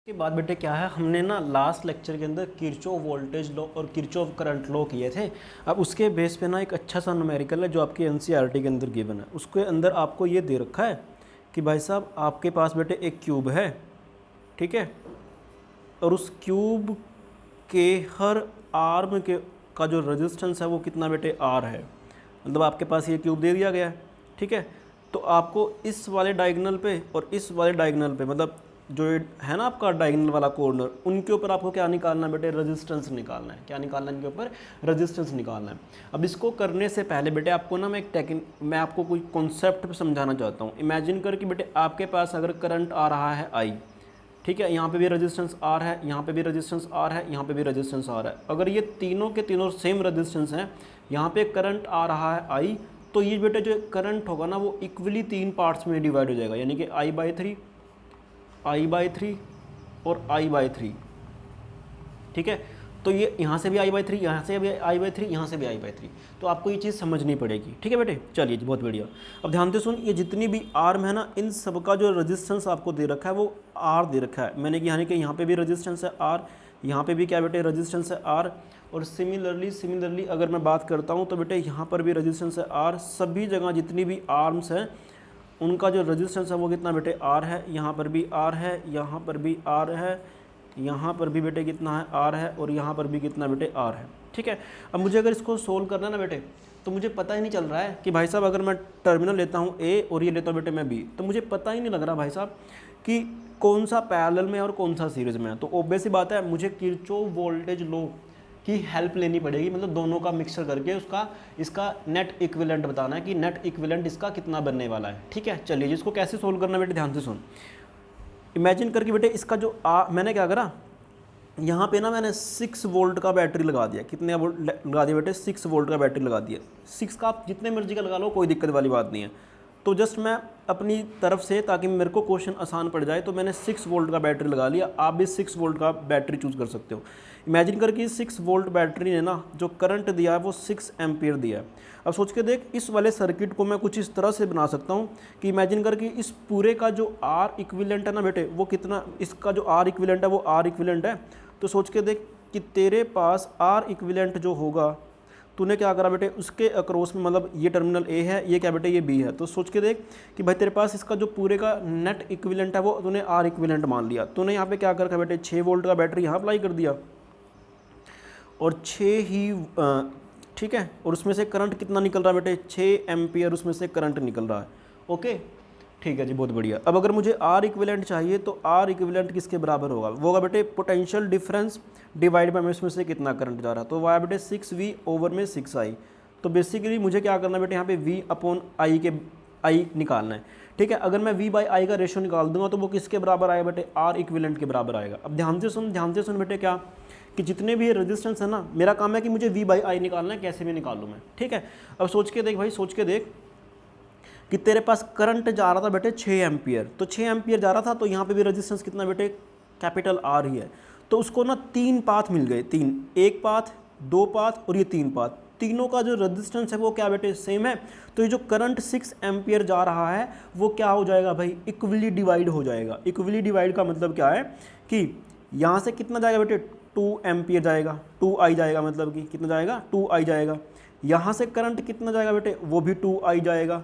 के बाद बेटे क्या है, हमने ना लास्ट लेक्चर के अंदर किरचॉफ वोल्टेज लॉ और किरचॉफ करंट लॉ किए थे। अब उसके बेस पे ना एक अच्छा सा न्यूमेरिकल है जो आपकी एनसीईआरटी के अंदर गिवन है। उसके अंदर आपको ये दे रखा है कि भाई साहब आपके पास बेटे एक क्यूब है, ठीक है, और उस क्यूब के हर आर्म के का जो रेजिस्टेंस है वो कितना बेटे आर है। मतलब आपके पास ये क्यूब दे दिया गया है, ठीक है। तो आपको इस वाले डायगोनल पे और इस वाले डायगोनल पे, मतलब जो है ना आपका डायगोनल वाला कॉर्नर, उनके ऊपर आपको क्या निकालना है बेटे, रेजिस्टेंस निकालना है। क्या निकालना है इनके ऊपर, रेजिस्टेंस निकालना है। अब इसको करने से पहले बेटे आपको ना मैं आपको कोई कॉन्सेप्ट समझाना चाहता हूँ। इमेजिन करके बेटे आपके पास अगर करंट आ रहा है आई, ठीक है, यहाँ पे भी रेजिस्टेंस आर है, यहाँ पे भी रेजिस्टेंस आर है, यहाँ पे भी रेजिस्टेंस आर है। अगर ये तीनों के तीनों सेम रेजिस्टेंस हैं, यहाँ पे करंट आ रहा है आई, तो ये बेटे जो करंट होगा ना वो इक्वली तीन पार्ट्स में डिवाइड हो जाएगा, यानी कि I/3, I/3 और I/3, ठीक है। तो ये यहाँ से भी I/3, यहाँ से भी I/3, यहाँ से भी I/3। तो आपको ये चीज़ समझनी पड़ेगी, ठीक है बेटे। चलिए जी, बहुत बढ़िया। अब ध्यान से सुन, ये जितनी भी आर्म है ना, इन सब का जो रेजिस्टेंस आपको दे रखा है वो आर दे रखा है मैंने, यानी कि यहाँ पे भी रेजिस्टेंस है आर, यहाँ पे भी क्या बेटे रेजिस्टेंस है आर। और सिमिलरली अगर मैं बात करता हूँ तो बेटे यहाँ पर भी रेजिस्टेंस है आर। सभी जगह जितनी भी आर्म्स हैं उनका जो रेजिस्टेंस है वो कितना बेटे आर है। यहाँ पर भी आर है, यहाँ पर भी आर है, यहाँ पर भी बेटे कितना है आर है, और यहाँ पर भी कितना बेटे आर है, ठीक है। अब मुझे अगर इसको सोल्व करना है ना बेटे, तो मुझे पता ही नहीं चल रहा है कि भाई साहब अगर मैं टर्मिनल लेता हूँ ए और ये लेता हूँ बेटे मैं बी, तो मुझे पता ही नहीं लग रहा भाई साहब कि कौन सा पैरेलल में और कौन सा सीरीज में है। तो ऑब्वियस सी बात है, मुझे किरचॉफ वोल्टेज लॉ की हेल्प लेनी पड़ेगी, मतलब दोनों का मिक्सचर करके इसका नेट इक्विवेलेंट बताना है कि नेट इक्विवेलेंट इसका कितना बनने वाला है, ठीक है। चलिए जिसको कैसे सोल्व करना बेटे ध्यान से सुन। इमेजिन करके बेटे इसका जो मैंने क्या करा, यहाँ पे ना मैंने 6 वोल्ट का बैटरी लगा दिया। कितने वोल्ट लगा दिया बेटे, 6 वोल्ट का बैटरी लगा दिया। 6 का आप जितने मर्जी का लगा लो, कोई दिक्कत वाली बात नहीं है। तो जस्ट मैं अपनी तरफ से, ताकि मेरे को क्वेश्चन आसान पड़ जाए, तो मैंने 6 वोल्ट का बैटरी लगा लिया। आप भी 6 वोल्ट का बैटरी चूज़ कर सकते हो। इमेजिन करके 6 वोल्ट बैटरी ने ना जो करंट दिया है वो 6 एम्पियर दिया है। अब सोच के देख, इस वाले सर्किट को मैं कुछ इस तरह से बना सकता हूँ कि इमेजिन करके इस पूरे का जो आर इक्विवेलेंट है ना बेटे, वो कितना, इसका जो आर इक्विवेलेंट है वो आर इक्विवेलेंट है। तो सोच के देख कि तेरे पास आर इक्विवेलेंट जो होगा, तूने क्या करा बेटे, उसके अक्रॉस में, मतलब ये टर्मिनल ए है, ये क्या बेटे ये बी है। तो सोच के देख कि भाई तेरे पास इसका जो पूरे का नेट इक्विवेलेंट है वो तूने आर इक्विवेलेंट मान लिया। तूने यहाँ पे क्या कर रखा बेटे, 6 वोल्ट का बैटरी यहाँ अप्लाई कर दिया, और 6 ही ठीक है, और उसमें से करंट कितना निकल रहा है बेटे, 6 एम्पियर उसमें से करंट निकल रहा है। ओके, ठीक है जी, बहुत बढ़िया। अब अगर मुझे आर इक्विवेलेंट चाहिए तो आर इक्विवेलेंट किसके बराबर होगा, वो होगा बेटे पोटेंशियल डिफरेंस डिवाइड बाय इसमें से कितना करंट जा रहा है। तो वह है बेटे 6V ओवर में 6I। तो बेसिकली मुझे क्या करना है बेटे, यहाँ पे V/I के I निकालना है, ठीक है। अगर मैं V/I का रेशियो निकाल दूंगा तो वो किसके बराबर आएगा बेटे, आर इक्विवेलेंट के बराबर आएगा। अब ध्यान से सुन बेटे, क्या कि जितने भी रेजिस्टेंस है ना, मेरा काम है कि मुझे V/I निकालना है, कैसे भी निकाल लूँ मैं, ठीक है। अब सोच के देख भाई, सोच के देख कि तेरे पास करंट जा रहा था बेटे 6 एम्पियर। तो 6 एम्पियर जा रहा था, तो यहाँ पे भी रेजिस्टेंस कितना बेटे, कैपिटल आर ही है। तो उसको ना 3 पाथ मिल गए, 3, 1 पाथ, 2 पाथ और ये 3 पाथ। तीनों का जो रेजिस्टेंस है वो क्या बेटे सेम है। तो ये जो करंट 6 एम्पियर जा रहा है वो क्या हो जाएगा भाई, इक्वली डिवाइड हो जाएगा। इक्वली डिवाइड का मतलब क्या है कि यहाँ से कितना जाएगा बेटे, 2 एम्पियर जाएगा, 2I जाएगा, मतलब कि कितना जाएगा, 2I जाएगा। यहाँ से करंट कितना जाएगा बेटे, वो भी 2I जाएगा।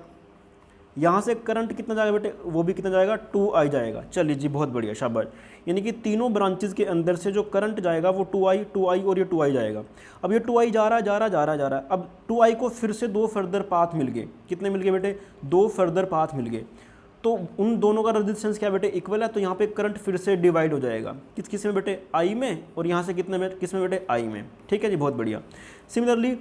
यहाँ से करंट कितना जाएगा बेटे, वो भी कितना जाएगा, 2I जाएगा। चलिए जी, बहुत बढ़िया, शाबाश। यानी कि तीनों ब्रांचेस के अंदर से जो करंट जाएगा वो 2I और ये 2I जाएगा। अब ये 2I जा रहा है। अब 2I को फिर से 2 फर्दर पाथ मिल गए। कितने मिल गए बेटे, 2 फर्दर पाथ मिल गए। तो उन दोनों का रेजिस्टेंस क्या बेटे, इक्वल है। तो यहाँ पे करंट फिर से डिवाइड हो जाएगा, किस में बेटे, I में, और यहाँ से कितने में, किस में बेटे, I में, ठीक है जी, बहुत बढ़िया। सिमिलरली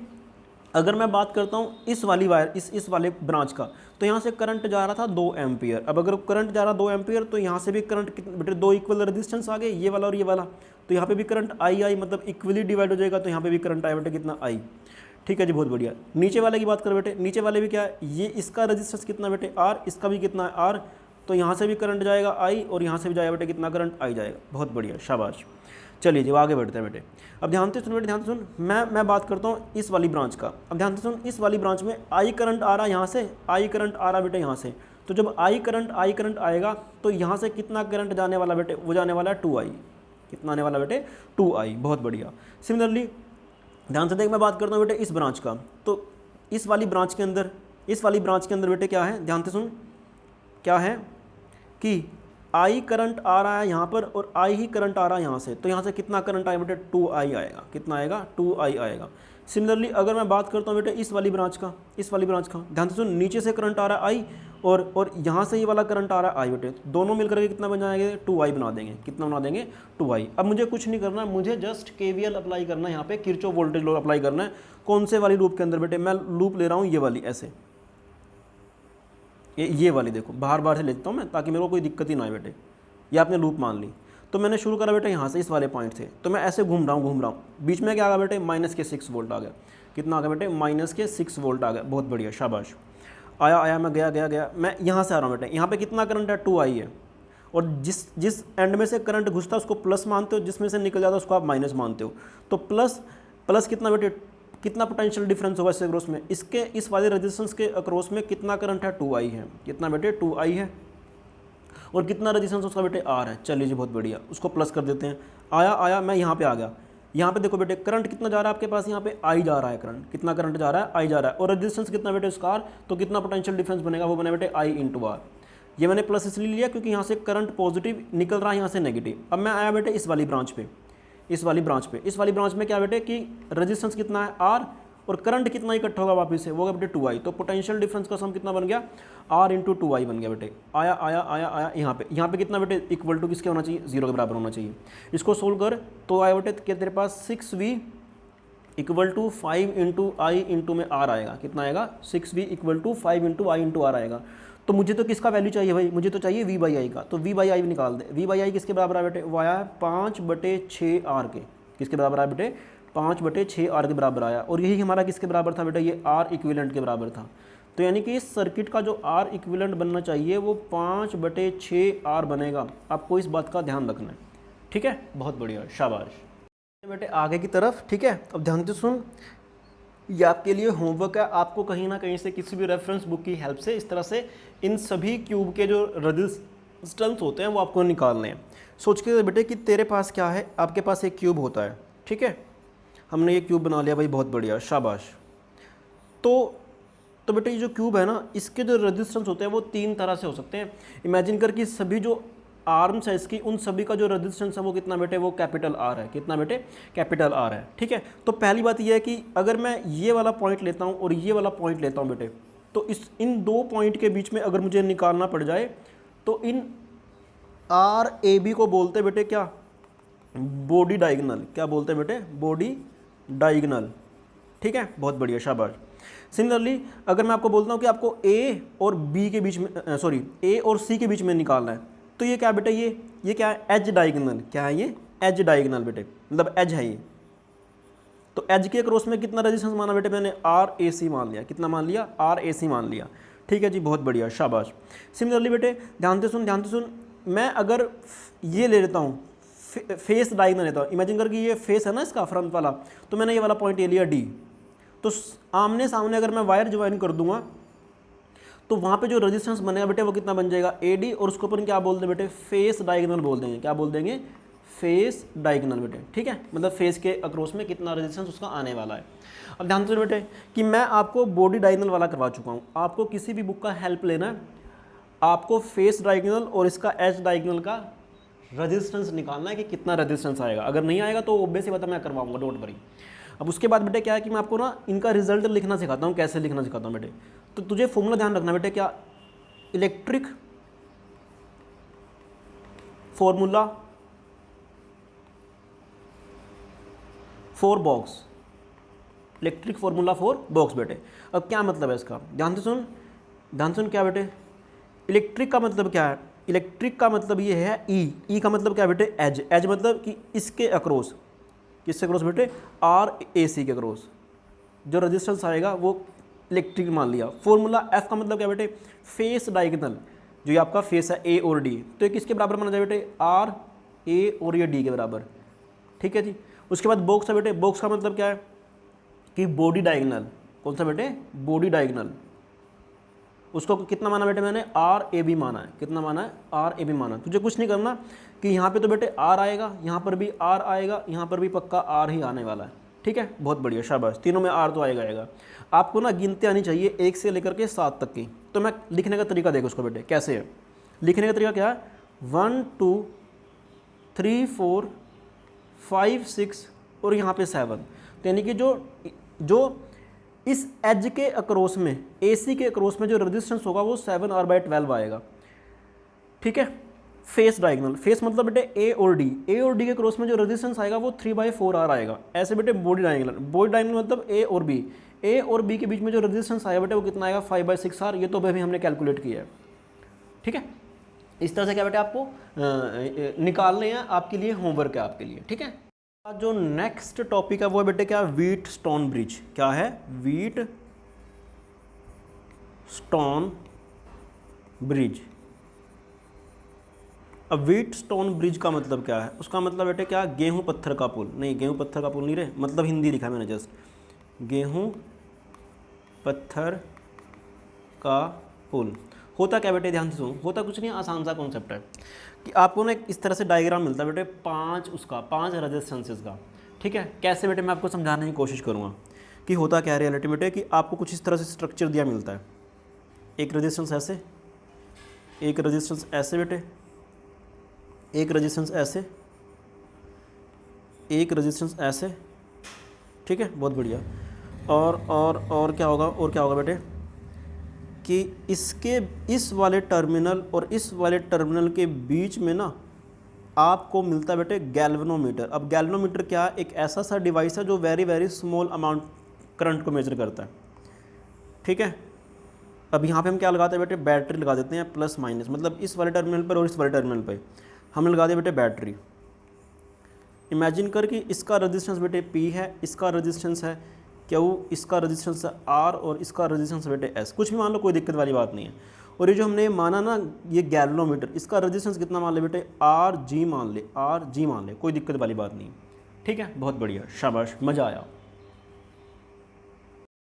अगर मैं बात करता हूँ इस वाली वायर, इस वाले ब्रांच का, तो यहाँ से करंट जा रहा था 2 एम्पियर। अब अगर करंट जा रहा 2 एम्पियर, तो यहाँ से भी करंट कितने बेटे, 2 इक्वल रेजिस्टेंस आ गए, ये वाला और ये वाला। तो यहाँ पे भी करंट I मतलब इक्वली डिवाइड हो जाएगा। तो यहाँ पे भी करंट आया बेटे कितना, I, ठीक है जी, बहुत बढ़िया। नीचे वाले की बात करें बेटे, नीचे वाले भी क्या है, ये इसका रेजिस्टेंस कितना बेटे, R, इसका भी कितना है, R। तो यहाँ से भी करंट जाएगा I, और यहाँ से भी जाएगा बेटे कितना करंट, I जाएगा। बहुत बढ़िया, शाबाश। चलिए जी, आगे बढ़ते हैं बेटे। अब ध्यान से सुन बेटे, ध्यान से सुन, मैं बात करता हूँ इस वाली ब्रांच का। अब ध्यान से सुन, इस वाली ब्रांच में I करंट आ रहा है यहाँ से, I करंट आ रहा है बेटे यहाँ से। तो जब आई करंट आएगा तो यहाँ से कितना करंट जाने वाला बेटे, वो जाने वाला है 2i। कितना आने वाला बेटे, 2i। बहुत बढ़िया। सिमिलरली ध्यान से देख, मैं बात करता हूँ बेटे इस ब्रांच का, तो इस वाली ब्रांच के अंदर बेटे क्या है, ध्यान से सुन, क्या है कि आई करंट आ रहा है यहाँ पर और आई ही करंट आ रहा है यहाँ से, तो यहाँ से कितना करंट आएगा बेटे, 2i आएगा। कितना आएगा, 2i आएगा। सिमिलरली अगर मैं बात करता हूँ बेटे इस वाली ब्रांच का, ध्यान से सुन, नीचे से करंट आ रहा है आई और यहाँ से ये वाला करंट आ रहा है आई बेटे, दोनों मिलकर के कितना बन जाएंगे, 2i बना देंगे। कितना बना देंगे, 2i। अब मुझे कुछ नहीं करना, मुझे जस्ट KVL अप्लाई करना है, यहाँ पे किरचॉफ वोल्टेज लॉ अप्लाई करना है। कौन से वाली लूप के अंदर बेटे, मैं लूप ले रहा हूँ ये वाली, ऐसे ये वाली देखो, बाहर से लेता हूँ मैं ताकि मेरे को कोई दिक्कत ही ना आए बेटे। ये आपने लूप मान ली, तो मैंने शुरू करा बेटे यहाँ से इस वाले पॉइंट से, तो मैं ऐसे घूम रहा हूँ, बीच में क्या आ गया बेटे, -6 वोल्ट आ गया। कितना आ गया बेटे, -6 वोल्ट आ गया। बहुत बढ़िया, शाबाश। आया मैं गया, मैं यहाँ से आ रहा हूँ बेटे, यहाँ पे कितना करंट है, 2i है, और जिस एंड में से करंट घुसता है उसको प्लस मानते हो, जिसमें से निकल जाता है उसको आप माइनस मानते हो। तो प्लस कितना बेटे, कितना पोटेंशियल डिफरेंस होगा इसके अक्रॉस में, इसके इस वाले रेजिस्टेंस के अक्रॉस में कितना करंट है, 2i है। कितना बेटे, 2i है, और कितना रेजिस्टेंस उसका बेटे, R है। चलिए जी, बहुत बढ़िया, उसको प्लस कर देते हैं। आया मैं यहाँ पे आ गया, यहाँ पे देखो बेटे करंट कितना जा रहा है आपके पास, यहाँ पे I जा रहा है करंट, कितना करंट जा रहा है, I जा रहा है, और रेजिस्टेंस कितना बेटे उसका R, तो कितना पोटेंशियल डिफरेंस बनेगा, वो बने बेटे I × R। ये मैंने प्लस इसलिए लिया क्योंकि यहाँ से करंट पॉजिटिव निकल रहा है, यहाँ से नेगेटिव। अब मैं आया बेटे इस वाली ब्रांच में क्या बेटे कि रेजिस्टेंस कितना है, R, और करंट कितना इकट्ठा होगा वापस से, वो होगा बेटे 2i। तो पोटेंशियल डिफरेंस का सम कितना बन गया, R × 2i बन गया बेटे। आया यहाँ पे कितना बेटे, इक्वल टू किसके होना चाहिए, 0 के बराबर होना चाहिए। इसको सोल्व कर तो आया बेटे क्या तेरे पास, 6v = 5 × i × में R आएगा। कितना आएगा, 6v = 5 × i × R आएगा। तो मुझे तो किसका वैल्यू चाहिए भाई, मुझे तो चाहिए v/i का, तो v/i निकाल दे। v/i किसके बराबर है बेटे, वो आया 5/6R के, किसके बराबर आया बेटे, 5/6R के बराबर आया। और यही हमारा किसके बराबर था बेटा, ये R इक्विवेलेंट के बराबर था। तो यानी कि इस सर्किट का जो R इक्विवेलेंट बनना चाहिए वो 5/6R बनेगा। आपको इस बात का ध्यान रखना है, ठीक है, बहुत बढ़िया, शाबाश बेटे। आगे की तरफ, ठीक है, अब ध्यान से सुन, ये आपके लिए होमवर्क है, आपको कहीं ना कहीं से किसी भी रेफरेंस बुक की हेल्प से इस तरह से इन सभी क्यूब के जो रेजिस्टेंस होते हैं वो आपको निकालने हैं। सोच के बेटे कि तेरे पास क्या है, आपके पास एक क्यूब होता है, ठीक है, हमने ये क्यूब बना लिया भाई, बहुत बढ़िया, शाबाश। तो बेटे ये जो क्यूब है ना, इसके जो रेजिस्टेंस होते हैं वो 3 तरह से हो सकते हैं। इमेजिन कर कि सभी जो आर्म्स है इसकी, उन सभी का जो रेजिस्टेंस है वो कितना बेटे, वो कैपिटल R है। कितना बेटे, कैपिटल R है, ठीक है। तो पहली बात ये है कि अगर मैं ये वाला पॉइंट लेता हूँ और ये वाला पॉइंट लेता हूँ बेटे, तो इन 2 पॉइंट के बीच में अगर मुझे निकालना पड़ जाए तो इन RAB को बोलते हैं बेटे क्या, बॉडी डायगोनल। क्या बोलते हैं बेटे, बॉडी डायगोनल, ठीक है, बहुत बढ़िया, शाबाश। सिमिलरली अगर मैं आपको बोलता हूँ कि आपको A और B के बीच में, A और C के बीच में निकालना है, तो ये क्या बेटा, ये क्या है, एज डायगोनल। क्या है ये, एज डायगोनल बेटे, मतलब एज है ये। तो एज के क्रॉस में कितना रेजिस्टेंस माना बेटे मैंने, RAC मान लिया। कितना मान लिया, RAC मान लिया, ठीक है जी, बहुत बढ़िया, शाबाश। सिमिलरली बेटे ध्यान से सुन, मैं अगर ये ले लेता हूँ, फेस डायगोनल लेता हूँ, इमेजिन करके ये फेस है ना इसका फ्रंट वाला, तो मैंने ये वाला पॉइंट ले लिया D, तो आमने सामने अगर मैं वायर ज्वाइन कर दूंगा तो वहाँ पे जो रेजिस्टेंस बनेगा बेटे वो कितना बन जाएगा, AD, और उसको अपन क्या बोल दें बेटे, फेस डायगोनल बोल देंगे। क्या बोल देंगे, फेस डायगोनल बेटे, ठीक है, मतलब फेस के अक्रॉस में कितना रेजिस्टेंस उसका आने वाला है। अब ध्यान से बेटे कि मैं आपको बॉडी डायगोनल वाला करवा चुका हूँ, आपको किसी भी बुक का हेल्प लेना है, आपको फेस डायगोनल और इसका एज डायगोनल का रेजिस्टेंस निकालना है कि कितना रेजिस्टेंस आएगा। अगर नहीं आएगा तो ऑब्वियसली बात है मैं करवाऊंगा, डोंट वरी। अब उसके बाद बेटे क्या है कि मैं आपको ना इनका रिजल्ट लिखना सिखाता हूँ, कैसे लिखना सिखाता हूँ बेटे। तो तुझे फॉर्मूला ध्यान रखना बेटे, क्या, electric formula for box, electric formula for box बेटे। अब क्या मतलब है इसका, ध्यान से सुन क्या बेटे, इलेक्ट्रिक का मतलब क्या है, इलेक्ट्रिक का मतलब ये है ई का मतलब क्या बेटे, एज मतलब कि इसके अक्रॉस, किसके अक्रॉस बेटे, RAC के अक्रॉस जो रेजिस्टेंस आएगा वो इलेक्ट्रिक मान लिया। फॉर्मूला F का मतलब क्या बेटे, फेस डायगोनल, जो ये आपका फेस है A और D, तो ये किसके बराबर माना जाए बेटे, R, A और ये D के बराबर, ठीक है जी। उसके बाद बॉक्स है बेटे, बॉक्स का मतलब क्या है कि बॉडी डायगोनल, कौन सा बेटे, बॉडी डायगोनल, उसको कितना माना बेटे मैंने, आर ए बी माना है। कितना माना है, आर ए बी माना है। तुझे कुछ नहीं करना कि यहाँ पे तो बेटे आर आएगा, यहाँ पर भी आर आएगा, यहाँ पर भी पक्का आर ही आने वाला है। ठीक है, बहुत बढ़िया, शाबाश, तीनों में आर तो आएगा। आपको ना गिनते आनी चाहिए 1 से लेकर के 7 तक की। तो मैं लिखने का तरीका देखो उसको बेटे कैसे है। लिखने का तरीका क्या है, 1 2 3 4 5 6 और यहाँ पे 7। तो यानी कि जो इस एज के अक्रॉस में, AC के अक्रॉस में जो रेजिस्टेंस होगा वो 7R/12 आएगा। ठीक है, फेस डायगोनल, फेस मतलब बेटे A और D के क्रॉस में जो रेजिस्टेंस आएगा वो 3/4R आएगा। ऐसे बेटे बॉडी डायगोनल मतलब A और B के बीच में जो रेजिस्टेंस आएगा बेटे वो कितना आएगा, 5/6R। ये तो भाई हमने कैलकुलेट किया है। ठीक है, इस तरह से क्या बेटे आपको निकालने हैं, आपके लिए होमवर्क है आपके लिए। ठीक है, जो नेक्स्ट टॉपिक है वो है बेटे क्या, व्हीटस्टोन ब्रिज। क्या है, व्हीटस्टोन ब्रिज। अब व्हीटस्टोन ब्रिज का मतलब क्या है, उसका मतलब बेटे क्या, गेहूं पत्थर का पुल। नहीं, गेहूं पत्थर का पुल नहीं रे, मतलब हिंदी लिखा मैंने जस्ट, गेहूं पत्थर का पुल। होता क्या बेटे, ध्यान से सुनो, होता कुछ नहीं, आसान सा कॉन्सेप्ट है कि आपको ना इस तरह से डायग्राम मिलता है बेटे, 5 रेजिस्टेंसेस का। ठीक है, कैसे बेटे मैं आपको समझाने की कोशिश करूँगा कि होता क्या है रियलिटी बेटे, कि आपको कुछ इस तरह से स्ट्रक्चर दिया मिलता है। एक रेजिस्टेंस ऐसे, एक रेजिस्टेंस ऐसे बेटे, एक रेजिस्टेंस ऐसे, एक रेजिस्टेंस ऐसे। ठीक है, बहुत बढ़िया। और क्या होगा, और क्या होगा बेटे कि इसके इस वाले टर्मिनल और इस वाले टर्मिनल के बीच में ना आपको मिलता है बेटे गैल्वेनोमीटर। अब गैल्वेनोमीटर क्या है, एक ऐसा सा डिवाइस है जो वेरी स्मॉल अमाउंट करंट को मेजर करता है। ठीक है, अब यहाँ पे हम क्या लगाते हैं बेटे, बैटरी लगा देते हैं प्लस माइनस, मतलब इस वाले टर्मिनल पर और इस वाले टर्मिनल पर हमने लगा दिया बेटे बैटरी। इमेजिन कर कि इसका रेजिस्टेंस बेटे P है, इसका रेजिस्टेंस है Q, इसका रेजिस्टेंस है R और इसका रेजिस्टेंस बेटे S। कुछ भी मान लो, कोई दिक्कत वाली बात नहीं है। और ये जो हमने माना ना ये गैल्वेनोमीटर, इसका रेजिस्टेंस कितना मान ले बेटे, RG मान ले, कोई दिक्कत वाली बात नहीं। ठीक है, बहुत बढ़िया, शाबाश, मज़ा आया।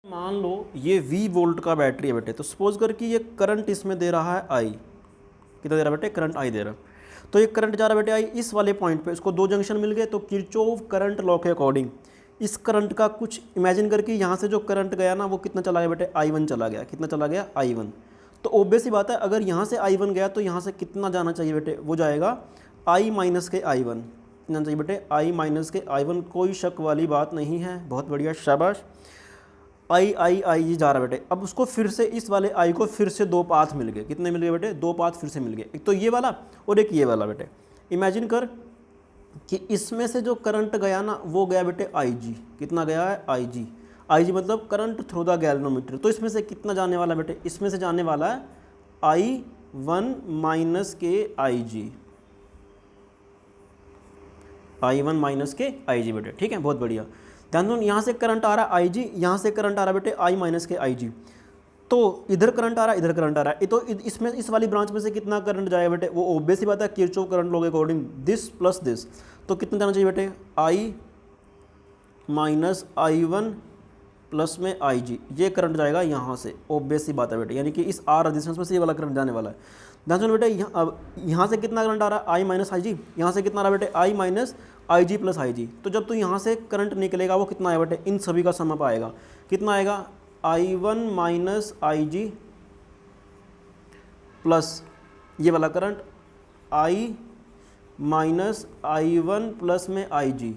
मान लो ये V वोल्ट का बैटरी है बेटे, तो सपोज कर कि ये करंट इसमें दे रहा है I। कितना दे रहा है बेटे, करंट I दे रहा है। तो ये करंट जा रहा है बेटे I इस वाले पॉइंट पे, इसको 2 जंक्शन मिल गए। तो किरचॉफ करंट लॉ के अकॉर्डिंग इस करंट का कुछ इमेजिन करके यहाँ से जो करंट गया ना वो कितना चला गया बेटे, I1 चला गया। कितना चला गया, I1। तो ऑब्वियस ही बात है, अगर यहाँ से I1 गया तो यहाँ से कितना जाना चाहिए बेटे, वो जाएगा I माइनस के I1। कितना चाहिए बेटे, I माइनस के I1, कोई शक वाली बात नहीं है। बहुत बढ़िया, शाबाश। I ये जा रहा बेटे। अब उसको फिर से इस वाले I को फिर से 2 पाथ मिल गए। कितने मिल गए बेटे, 2 पाथ फिर से मिल गए, एक तो ये वाला और एक ये वाला बेटे। इमेजिन कर कि इसमें से जो करंट गया ना वो गया बेटे IG। कितना गया है, IG मतलब करंट थ्रू द गैल्वेनोमीटर। तो इसमें से कितना जाने वाला बेटे, इसमें से जाने वाला है I1 माइनस के IG बेटे। ठीक है, बहुत बढ़िया, ध्यान दो, यहाँ से करंट आ रहा है IG, यहाँ से करंट आ रहा है बेटे I माइनस के IG। तो इधर करंट आ रहा है, इधर करंट आ रहा है। तो इसमें इस वाली ब्रांच में से कितना करंट जाएगा बेटे, वो ऑब्वियस ही बात है, किरचॉफ करंट लॉ के अकॉर्डिंग दिस प्लस दिस। तो कितना जाना चाहिए बेटे, I माइनस I1 प्लस में IG। ये करंट जाएगा यहाँ से, ऑब्वियस ही बात है बेटे, यानी कि इस R रेजिस्टेंस में से ये वाला करंट जाने वाला है। ध्यान सुनो बेटे, यहाँ से कितना करंट आ रहा है, I माइनस IG। यहाँ से कितना आ रहा है बेटे, I minus IG plus IG। तो जब तो यहाँ से करंट निकलेगा वो कितना आएगा बेटे, इन सभी का सम अप आएगा। कितना आएगा, I1 माइनस IG प्लस ये वाला current I minus I1 plus में IG।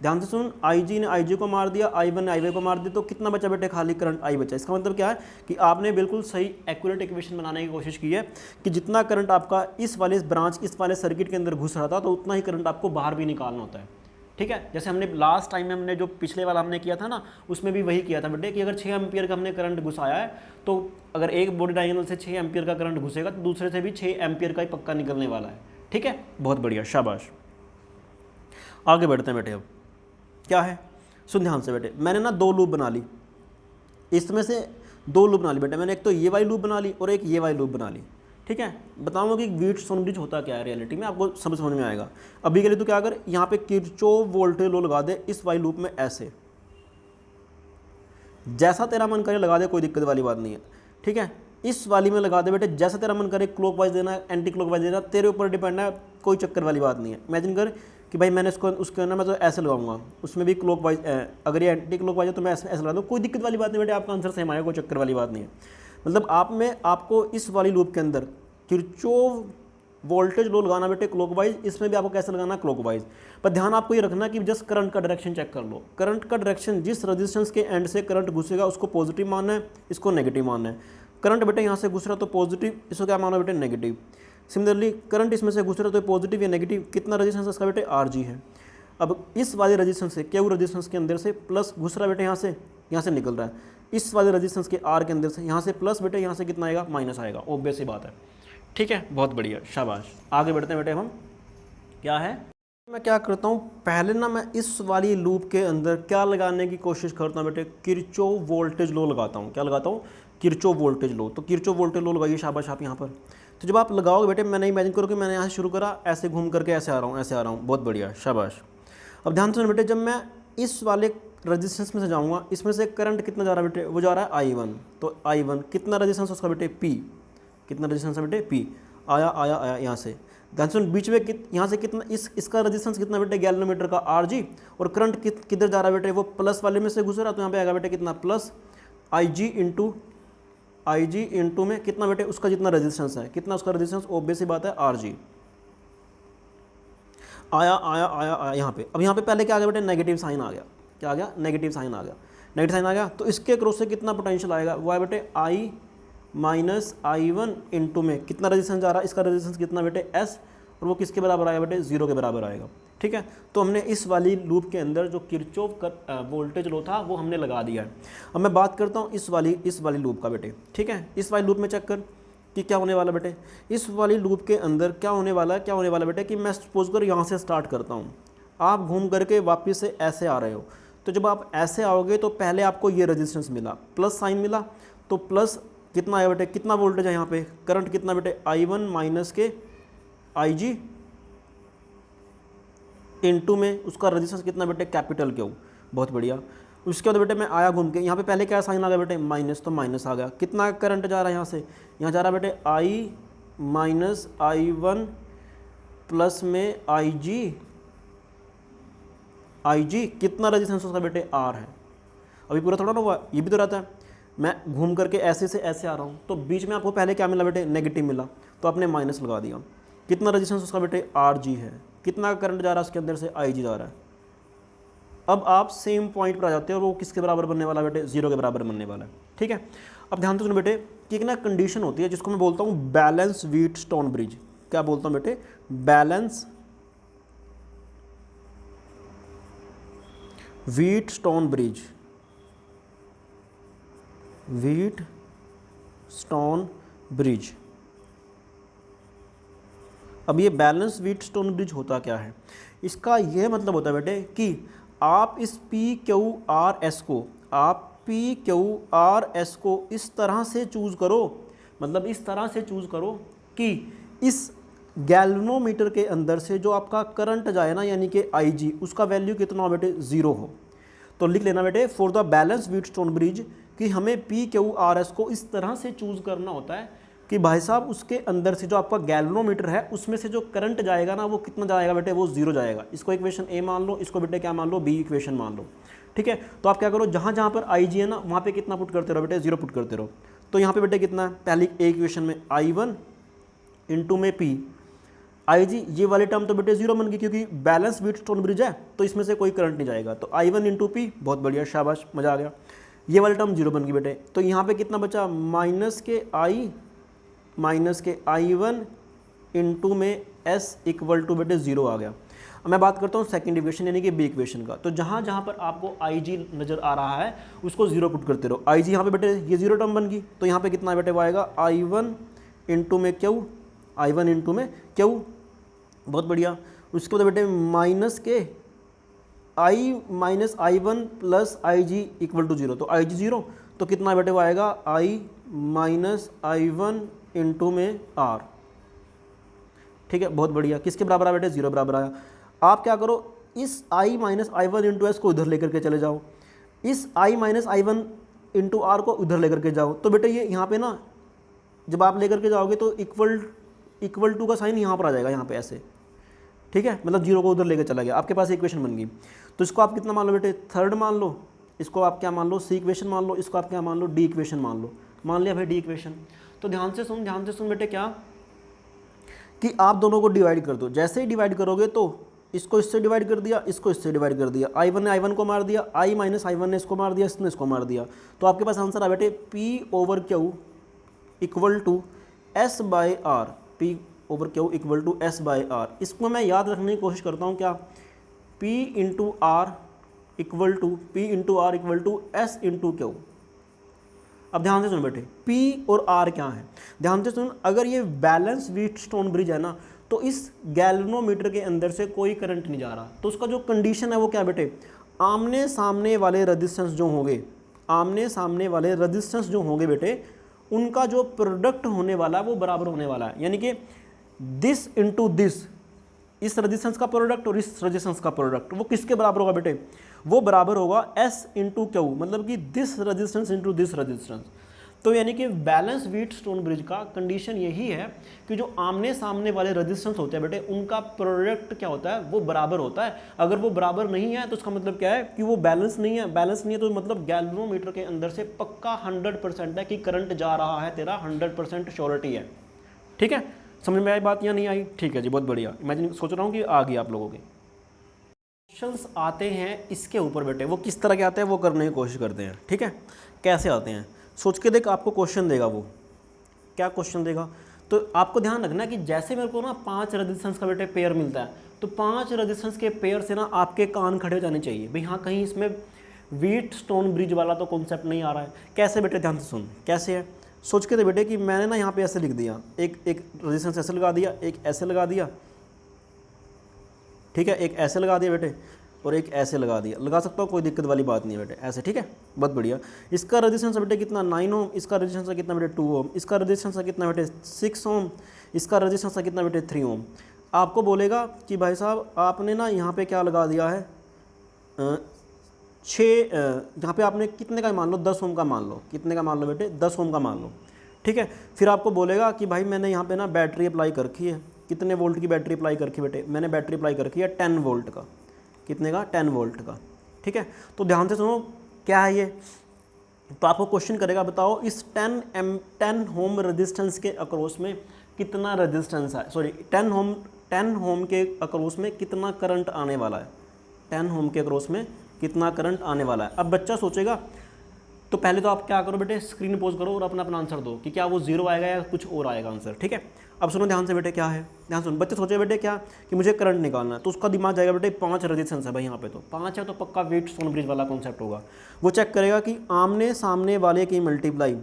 ध्यान से सुन, IG ने IG को मार दिया, I1 ने I1 को मार दिया, तो कितना बचा बेटे, खाली करंट I बचा। इसका मतलब क्या है कि आपने बिल्कुल सही एक्यूरेट इक्वेशन बनाने की कोशिश की है कि जितना करंट आपका इस वाले ब्रांच, इस वाले सर्किट के अंदर घुस रहा था, तो उतना ही करंट आपको बाहर भी निकालना होता है। ठीक है, जैसे हमने लास्ट टाइम में हमने जो पिछले वाला हमने किया था ना, उसमें भी वही किया था बेटे कि अगर 6 एम्पियर का हमने करंट घुसाया है, तो अगर एक बॉडी डायगोनल से 6 एम्पियर का करंट घुसेगा तो दूसरे से भी 6 एम्पियर का ही पक्का निकलने वाला है। ठीक है, बहुत बढ़िया, शाबाश। आगे बढ़ते हैं बेटे। अब क्या है, सुन ध्यान से बेटे, मैंने ना 2 लूप बना ली, इसमें से 2 लूप बना ली बेटे मैंने, एक तो ये वाली लूप बना ली और एक ये वाली लूप बना ली। ठीक है, बताऊंगा कि व्हीटस्टोन ब्रिज होता क्या है रियलिटी में, आपको समझ में आएगा। अभी के लिए तो क्या, अगर यहाँ पे किरचॉफ वोल्टेज लॉ लगा दे इस वाली लूप में, ऐसे जैसा तेरा मन करे लगा दे, कोई दिक्कत वाली बात नहीं है। ठीक है, इस वाली में लगा दे बेटे, जैसा तेरा मन करे क्लॉकवाइज देना है एंटी क्लॉकवाइज देना, तेरे ऊपर डिपेंड है, कोई चक्कर वाली बात नहीं है। इमेजिन कर कि भाई मैंने इसको उसके ना मैं तो ऐसे लगाऊंगा, उसमें भी क्लॉकवाइज, अगर ये एंटी क्लॉकवाइज है तो मैं ऐसे लगा दूँ, कोई दिक्कत वाली बात नहीं बेटे, आपका आंसर सेम आएगा, कोई चक्कर वाली बात नहीं है। मतलब आप में आपको इस वाली लूप के अंदर किरचॉफ वोल्टेज लो लगाना बेटे क्लॉकवाइज, इसमें भी आपको कैसे लगाना क्लॉकवाइज। पर ध्यान आपको ये रखना कि जस्ट करंट का डायरेक्शन चेक कर लो, करंट का डायरेक्शन जिस रेजिस्टेंस के एंड से करंट घुसेगा उसको पॉजिटिव मानना है, इसको नेगेटिव मानना है। करंट बेटे यहाँ से घुस रहा तो पॉजिटिव, इसको क्या मानो बेटे नेगेटिव। सिमिलरली करंट इसमें से घुस रहा तो पॉजिटिव या नेगेटिव, कितना रेजिस्टेंस इसका बेटे RG है। अब इस वाले रेजिस्टेंस से क्यू रेजिस्टेंस के अंदर से प्लस घुस रहा बेटे, यहाँ से निकल रहा है, इस वाले रेजिस्टेंस के R के अंदर से यहाँ से प्लस बेटे, यहाँ से कितना आएगा माइनस आएगा, ऑब्वियस सी बात है। ठीक है, बहुत बढ़िया, शाबाश। आगे बढ़ते हैं बेटे, हम क्या है, मैं क्या करता हूँ पहले ना, मैं इस वाली लूप के अंदर क्या लगाने की कोशिश करता हूँ बेटे, किरचॉफ वोल्टेज लॉ लगाता हूँ। क्या लगाता हूँ, किरचॉफ वोल्टेज लॉ। तो किरचॉफ वोल्टेज लॉ लगाइए, शाबाश आप यहाँ पर। तो जब आप लगाओगे बेटे, मैंने इमेजिन करो कि मैंने यहाँ से शुरू करा, ऐसे घूम करके ऐसे आ रहा हूँ, ऐसे आ रहा हूँ, बहुत बढ़िया, शाबाश। अब ध्यान सुनो बेटे, जब मैं इस वाले रेजिस्टेंस में से जाऊँगा, इसमें से करंट कितना जा रहा है बेटे, वो जा रहा है I1। तो I1 कितना रेजिस्टेंस उसका बेटे P, कितना रेजिस्टेंस है बेटे P, आया आया आया यहाँ से। ध्यान सुन, बीच में यहाँ से कितना, इसका रेजिस्टेंस कितना बेटे गैल्वेनोमीटर का RG, और करंट किधर जा रहा है बेटे, वो प्लस वाले में से गुजरा, तो यहाँ पे आएगा बेटे कितना प्लस IG इंटू में कितना बेटे उसका जितना रेजिस्टेंस है, कितना उसका रेजिस्टेंस, ऑब्वियस सी बात है RG। आया आया आया आया यहाँ पे। अब यहाँ पे पहले क्या आ गया बेटे, नेगेटिव साइन आ गया, क्या आ गया, नेगेटिव साइन आ गया, नेगेटिव साइन आ गया। तो इसके क्रॉस से कितना पोटेंशियल आएगा, वो है बेटे I माइनस I1 इंटू में कितना रेजिस्टेंस जा रहा है, इसका रेजिस्टेंस कितना बेटे S, और वो किसके बराबर आएगा बेटे, 0 के बराबर आएगा। ठीक है, तो हमने इस वाली लूप के अंदर जो किरचॉफ का वोल्टेज लॉ था वो हमने लगा दिया है। अब मैं बात करता हूँ इस वाली लूप का बेटे। ठीक है, इस वाली लूप में चेक कर कि क्या होने वाला बेटे, इस वाली लूप के अंदर क्या होने वाला बेटे, कि मैं सपोज कर यहाँ से स्टार्ट करता हूँ, आप घूम करके वापस से ऐसे आ रहे हो। तो जब आप ऐसे आओगे तो पहले आपको ये रेजिस्टेंस मिला, प्लस साइन मिला, तो प्लस कितना आया बेटे, कितना वोल्टेज है यहाँ पे, करंट कितना बेटे I1 माइनस के IG इंटू में उसका रेजिस्टेंस कितना बेटे कैपिटल Q, बहुत बढ़िया। उसके बाद बेटे मैं आया घूम के, यहाँ पे पहले क्या साइन आ गया बेटे, माइनस, तो माइनस आ गया। कितना करंट जा रहा है यहाँ से, यहाँ जा रहा है बेटे I माइनस I1 प्लस में IG कितना रेजिस्टेंस उसका बेटे R है। अभी पूरा थोड़ा ना हुआ, ये भी तो रहता है, मैं घूम करके ऐसे से ऐसे आ रहा हूँ, तो बीच में आपको पहले क्या मिला बेटे, नेगेटिव मिला, तो आपने माइनस लगा दिया। कितना रेजिस्टेंस उसका बेटे RG है, कितना करंट जा रहा है उसके अंदर से, IG जा रहा है। अब आप सेम पॉइंट पर आ जाते हो, और वो किसके बराबर बनने वाला बेटे, 0 के बराबर बनने वाला है। ठीक है, अब ध्यान से सुनो बेटे कि एक ना कंडीशन होती है जिसको मैं बोलता हूँ बैलेंस व्हीटस्टोन ब्रिज। क्या बोलता हूँ बेटे, balance Wheatstone bridge, Wheatstone bridge. अब ये बैलेंस व्हीटस्टोन ब्रिज होता क्या है, इसका ये मतलब होता है बेटे कि आप इस PQRS को, आप PQRS को इस तरह से चूज़ करो, मतलब इस तरह से चूज़ करो कि इस गैल्वेनोमीटर के अंदर से जो आपका करंट जाए ना, यानी कि IG, उसका वैल्यू कितना हो बेटे, 0 हो। तो लिख लेना बेटे for the balance Wheatstone bridge कि हमें PQRS को इस तरह से चूज़ करना होता है कि भाई साहब उसके अंदर से जो आपका गैल्वेनोमीटर है उसमें से जो करंट जाएगा ना, वो कितना जाएगा बेटे, वो 0 जाएगा। इसको इक्वेशन A मान लो, इसको बेटे क्या मान लो, B इक्वेशन मान लो। ठीक है, तो आप क्या करो, जहाँ जहाँ पर IG है ना, वहाँ पे कितना पुट करते रहो बेटे, 0 पुट करते रहो। तो यहाँ पे बेटे कितना है, पहली A इक्वेशन में I1 इंटू में P, IG ये वाली टर्म तो बेटे 0 बन गई, क्योंकि बैलेंस व्हीटस्टोन ब्रिज है तो इसमें से कोई करंट नहीं जाएगा। तो I1 इंटू P, बहुत बढ़िया, शाबाश, मज़ा आ गया। ये वाली टर्म 0 बन गई बेटे। तो यहाँ पे कितना बचा, माइनस के I1 इंटू में S इक्वल टू बेटे 0 आ गया। अब मैं बात करता हूँ सेकंड इक्वेशन यानी कि B इक्वेशन का। तो जहाँ जहाँ पर आपको IG नज़र आ रहा है उसको 0 पुट करते रहो। IG यहाँ पे बेटे ये 0 टर्म बन गई, तो यहाँ पे कितना बेटे वो आएगा, I1 इंटू में Q, I1 इंटू में Q, बहुत बढ़िया। उसके बाद बेटे माइनस के I minus I1 plus IG equal to 0, तो IG 0, तो कितना बेटे वो आएगा, I माइनस I1 इंटू में R। ठीक है, बहुत बढ़िया। किसके बराबर आया बेटे, 0 बराबर आया। आप क्या करो, इस I minus I1 into S को इधर लेकर के चले जाओ, इस I minus I1 into R को उधर लेकर के जाओ। तो बेटे ये यहाँ पे ना जब आप लेकर के जाओगे तो इक्वल टू का साइन यहाँ पर आ जाएगा, यहाँ पे ऐसे, ठीक है, मतलब जीरो को उधर लेकर चला गया, आपके पास इक्वेशन बन गई। तो इसको आप कितना मान लो बेटे, थर्ड मान लो, इसको आप क्या मान लो, सी इक्वेशन मान लो, इसको आप क्या मान लो, डी इक्वेशन मान लो। मान लिया भाई डी इक्वेशन। तो ध्यान से सुन बेटे, क्या कि आप दोनों को डिवाइड कर दो। जैसे ही डिवाइड करोगे तो इसको इससे डिवाइड कर दिया, इसको इससे डिवाइड कर दिया, I1 ने I1 को मार दिया, I माइनस I1 ने इसको मार दिया, इसने इसको मार दिया। तो आपके पास आंसर आ बेटे P/Q equal to S by R, P/Q equal to S by R. इसको मैं याद रखने की कोशिश करता हूँ, क्या P into R equal to S into Q। अब ध्यान से सुन बेटे, P और R क्या है, ध्यान से सुन। अगर ये बैलेंस व्हीटस्टोन ब्रिज है ना, तो इस गैल्वेनोमीटर के अंदर से कोई करंट नहीं जा रहा, तो उसका जो कंडीशन है वो क्या बेटे, आमने सामने वाले रेजिस्टेंस जो होंगे बेटे, उनका जो प्रोडक्ट होने वाला है वो बराबर होने वाला है। यानी कि दिस इंटू दिस, इस रेजिस्टेंस का प्रोडक्ट और इस रेजिस्टेंस का प्रोडक्ट, वो किसके बराबर होगा बेटे, वो बराबर होगा S इंटू Q, मतलब कि this resistance into this resistance. तो यानी कि बैलेंस व्हीटस्टोन ब्रिज का कंडीशन यही है कि जो आमने सामने वाले रेजिस्टेंस होते हैं बेटे, उनका प्रोडक्ट क्या होता है, वो बराबर होता है। अगर वो बराबर नहीं है तो उसका मतलब क्या है कि वो बैलेंस नहीं है। तो मतलब गैल्वेनोमीटर के अंदर से पक्का 100% है कि करंट जा रहा है, तेरा 100% श्योरिटी है। ठीक है, समझ में आई बात या नहीं आई? ठीक है जी, बहुत बढ़िया। मैं सोच रहा हूँ कि आ गई आप लोगों के क्वेश्चंस आते हैं इसके ऊपर बेटे, वो किस तरह के आते हैं वो करने की कोशिश करते हैं। ठीक है, कैसे आते हैं सोच के देख, आपको क्वेश्चन देगा, वो क्या क्वेश्चन देगा, तो आपको ध्यान रखना कि जैसे मेरे को ना 5 रेजिस्टेंस का बेटे पेयर मिलता है, तो 5 रेजिस्टेंस के पेयर से ना आपके कान खड़े हो जाने चाहिए भाई, हाँ कहीं इसमें व्हीटस्टोन ब्रिज वाला तो कॉन्सेप्ट नहीं आ रहा है। कैसे बेटे, ध्यान से सुन, कैसे है, सोच के दे बेटे कि मैंने ना यहाँ पे ऐसे लिख दिया, एक रेजिस्टेंस ऐसे लगा दिया, एक ऐसे लगा दिया, ठीक है, एक ऐसे लगा दिया बेटे और एक ऐसे लगा दिया, लगा सकता हूँ, कोई दिक्कत वाली बात नहीं है बेटे, ऐसे। ठीक है, बहुत बढ़िया। इसका रेजिस्टेंस बेटे कितना 9 ओम, इसका रेजिस्टेंस कितना बेटे 2 ओम, इसका रेजिस्टेंस कितना बेटे 6 ओम, इसका रेजिस्टेंस कितना बेटे 3 ओम। आपको बोलेगा कि भाई साहब आपने ना यहाँ पे क्या लगा दिया है, 6, यहाँ पे आपने कितने का मान लो, 10 ओम का मान लो, कितने का मान लो बेटे 10 ओम का मान लो। ठीक है, फिर आपको बोलेगा कि भाई मैंने यहाँ पे ना बैटरी अप्लाई कर रखी है, कितने वोल्ट की बैटरी अप्लाई कर रखी है बेटे, मैंने बैटरी अप्लाई कर रखी है 10 वोल्ट का, कितने का 10 वोल्ट का। ठीक है, तो ध्यान से सुनो क्या है ये, तो आपको क्वेश्चन करेगा बताओ इस 10 ओम रेजिस्टेंस के अक्रॉस में कितना रेजिस्टेंस है, सॉरी 10 ओम के अक्रॉस में कितना करंट आने वाला है, 10 ओम के अक्रॉस में कितना करंट आने वाला है। अब बच्चा सोचेगा, तो पहले तो आप क्या करो बेटे, स्क्रीन पोज करो और अपना आंसर दो कि क्या वो 0 आएगा या कुछ और आएगा आंसर। ठीक है, अब सुनो ध्यान से बेटे, क्या है, ध्यान सुन, बच्चे सोचे बेटे क्या कि मुझे करंट निकालना है, तो उसका दिमाग जाएगा बेटे 5 रेजिस्टेंस है भाई, यहाँ पे तो 5 है, तो पक्का व्हीटस्टोन ब्रिज वाला कॉन्सेप्ट होगा। वो चेक करेगा कि आमने सामने वाले की मल्टीप्लाई,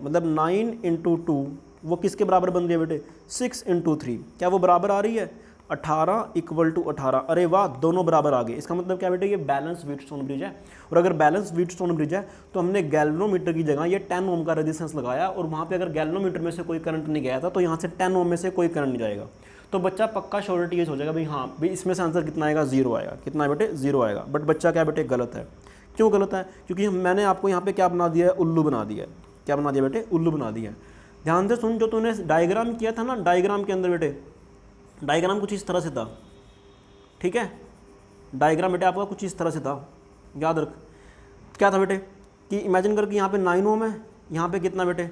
मतलब 9 इंटू 2 वो किसके बराबर बन रही है बेटे, 6 इंटू 3, क्या वो बराबर आ रही है 18 इक्वल टू 18। अरे वाह, दोनों बराबर आ गए। इसका मतलब क्या बेटे, ये बैलेंस व्हीटस्टोन ब्रिज है। और अगर बैलेंस व्हीटस्टोन ब्रिज है तो हमने गैल्वेनोमीटर की जगह ये 10 ओम का रेजिस्टेंस लगाया, और वहाँ पे अगर गैल्वेनोमीटर में से कोई करंट नहीं गया था तो यहाँ से 10 ओम में से कोई करंट नहीं जाएगा। तो बच्चा पक्का श्योरिटी ये सोचेगा भाई हाँ भाई इसमें से आंसर कितना आएगा, 0 आएगा। कितना है बेटे, 0 आएगा। बट बच्चा क्या बेटे गलत है। क्यों गलत है? क्योंकि मैंने आपको यहाँ पे क्या बना दिया है, उल्लू बना दिया है। क्या बना दिया बेटे, उल्लू बना दिया है। ध्यान से सुन, जो तूने डायग्राम किया था ना, डायग्राम के अंदर बेटे, डायग्राम कुछ इस तरह से था। ठीक है, डायग्राम बेटे आपका कुछ इस तरह से था, याद रख। क्या था बेटे कि इमेजिन कर कि यहाँ पे 9 ओम है, यहाँ पे कितना बेटे,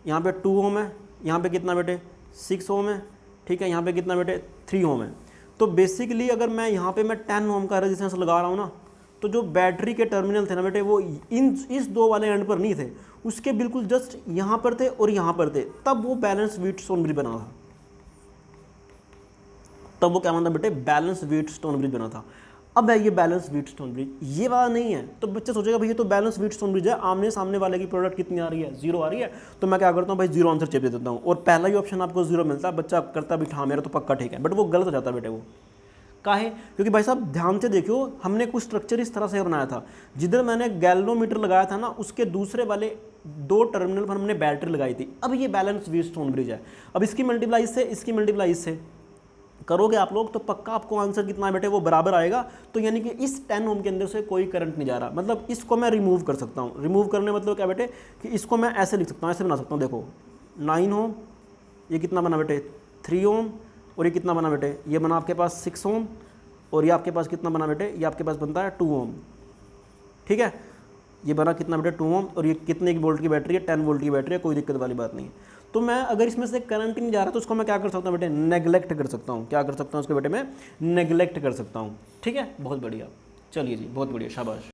यहाँ पे 2 ओम है, यहाँ पे कितना बेटे 6 ओम है। ठीक है, यहाँ पे कितना बेटे 3 ओम है। तो बेसिकली अगर मैं यहाँ पे मैं 10 ओम का रेजिस्टेंस लगा रहा हूँ ना, तो जो बैटरी के टर्मिनल थे ना बेटे, वो इस 2 वाले एंड पर नहीं थे, उसके बिल्कुल जस्ट यहाँ पर थे और यहाँ पर थे। तब वो बैलेंस व्हीटस्टोन ब्रिज बना था। तब वो क्या बना था बेटे, बैलेंस व्हीटस्टोन ब्रिज बना था। अब है ये बैलेंस व्हीटस्टोन ब्रिज, ये वाला नहीं है। तो बच्चा सोचेगा भाई ये तो बैलेंस व्हीटस्टोन ब्रिज है, आमने सामने वाले की प्रोडक्ट कितनी आ रही है, 0 आ रही है। तो मैं क्या करता हूँ भाई, 0 आंसर चेप दे देता हूँ, और पहला ही ऑप्शन आपको 0 मिलता है। बच्चा करता भी हाँ मेरा तो पक्का ठीक है, बट वो गलत हो जाता है बेटे। वो काहे? क्योंकि भाई साहब ध्यान से देखियो, हमने कुछ स्ट्रक्चर इस तरह से बनाया था, जिधर मैंने गैल्वेनोमीटर लगाया था ना, उसके दूसरे वाले 2 टर्मिनल पर हमने बैटरी लगाई थी। अब ये बैलेंस व्हीटस्टोन ब्रिज है। अब इसकी मल्टीप्लाई इससे, इसकी मल्टीप्लाई इससे करोगे आप लोग तो पक्का आपको आंसर कितना है बेटे वो बराबर आएगा। तो यानी कि इस 10 ओम के अंदर से कोई करंट नहीं जा रहा, मतलब इसको मैं रिमूव कर सकता हूँ। रिमूव करने मतलब क्या बेटे कि इसको मैं ऐसे लिख सकता हूँ, ऐसे बना सकता हूँ। देखो 9 ओम, ये कितना बना बेटे 3 ओम, और ये कितना बना बेटे ये बना आपके पास 6 ओम, और ये आपके पास कितना बना बेटे ये आपके पास बनता है 2 ओम। ठीक है, ये बना कितना बेटे 2 ओम, और ये कितने की वोल्ट की बैटरी है 10 वोल्ट की बैटरी है, कोई दिक्कत वाली बात नहीं है। तो मैं अगर इसमें से करंट ही नहीं जा रहा तो उसको मैं क्या कर सकता हूँ बेटे नेगलेक्ट कर सकता हूँ। क्या कर सकता हूँ उसको बेटे मैं नेगलेक्ट कर सकता हूँ। ठीक है, बहुत बढ़िया, चलिए जी बहुत बढ़िया, शाबाश।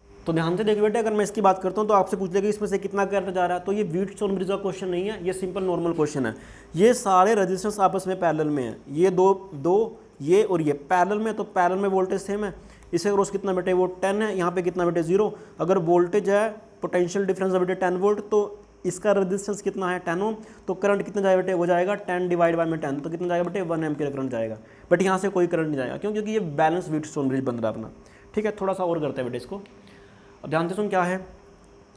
तो ध्यान से देखिए बेटे, अगर मैं इसकी बात करता हूँ तो आपसे पूछ लेगा इसमें से कितना करंट जा रहा है, तो ये व्हीटस्टोन ब्रिज का क्वेश्चन नहीं है, ये सिंपल नॉर्मल क्वेश्चन है। ये सारे रजिस्टेंस आपस में पैरेलल में है, ये दो ये और ये पैरेलल में, तो पैरेलल में वोल्टेज सेम है। इसका क्रॉस कितना बेटे वो 10 है, यहाँ पे कितना बेटे 0। अगर वोल्टेज है पोटेंशियल डिफरेंस है बेटे 10 वोल्ट, तो इसका रेजिस्टेंस कितना है 10 ओम, तो करंट कितना जाएगा बेटे वो जाएगा 10 डिवाइड बाय में 10, तो कितना जाएगा बेटे 1 एम्पीयर करंट जाएगा। बट यहाँ से कोई करंट नहीं जाएगा, क्यों? क्योंकि ये बैलेंस व्हीटस्टोन ब्रिज बन रहा है अपना। ठीक है, थोड़ा सा और करते हैं बेटे इसको। अब ध्यान से सुन क्या है,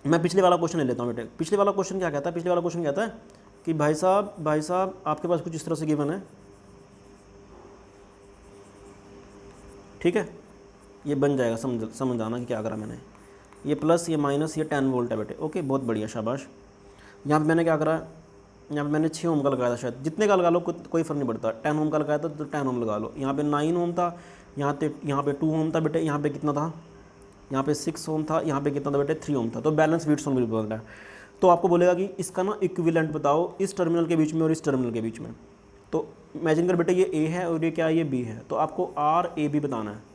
मैं पिछले वाला क्वेश्चन ले लेता हूँ बेटे। पिछले वाला क्वेश्चन क्या कहता है? पिछले वाला क्वेश्चन कहता है कि भाई साहब आपके पास कुछ इस तरह से गिवन है। ठीक है, ये बन जाएगा, समझ आना कि क्या करा मैंने। ये प्लस ये माइनस ये 10 वोल्ट है बेटे। ओके, बहुत बढ़िया, शाबाश। यहाँ पे मैंने क्या करा, यहाँ पे मैंने 6 ओम का लगाया था, शायद जितने का लगा लो कोई फ़र्क नहीं पड़ता। 10 ओम का लगाया था तो 10 ओम लगा लो। यहाँ पे 9 ओम था, यहाँ पे 2 ओम था बेटे, यहाँ पे कितना था, यहाँ पे 6 ओम था, यहाँ पे कितना था बेटे 3 ओम था। तो बैलेंस व्हीटस्टोन ब्रिज बन रहा है। तो आपको बोलेगा कि इसका ना इक्विवेलेंट बताओ इस टर्मिनल के बीच में और इस टर्मिनल के बीच में। तो इमेजिन कर बेटे ये ए है और ये क्या है, ये बी है। तो आपको आर ए बी बताना है।